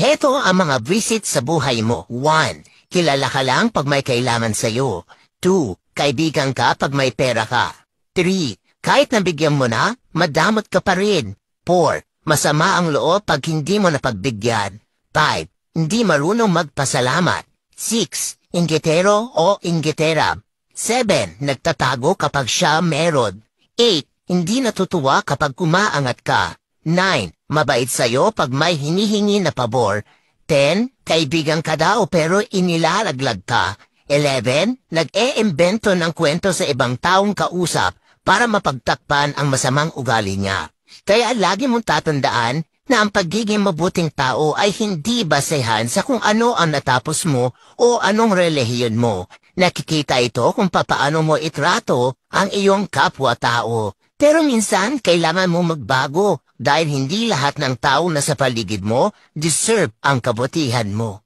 Heto ang mga visit sa buhay mo. 1. Kilala ka lang pag may kailangan sa'yo. 2. Kaibigan ka pag may pera ka. 3. Kahit nabigyan mo na, madamot ka pa rin. 4. Masama ang loob pag hindi mo napagbigyan. 5. Hindi marunong magpasalamat. 6. Inggitero o inggitera. 7. Nagtatago kapag siya meron. 8. Hindi natutuwa kapag umaangat ka. 9. Mabait sa'yo pag may hinihingi na pabor. 10. Kaibigan ka daw pero inilalaglag ka. 11. Nag-e-imbento ng kwento sa ibang taong kausap para mapagtakpan ang masamang ugali niya. Kaya lagi mong tatandaan na ang pagiging mabuting tao ay hindi basehan sa kung ano ang natapos mo o anong relihiyon mo. Nakikita ito kung papaano mo itrato ang iyong kapwa-tao. Pero minsan kailangan mo magbago dahil hindi lahat ng tao na sa paligid mo deserve ang kabutihan mo.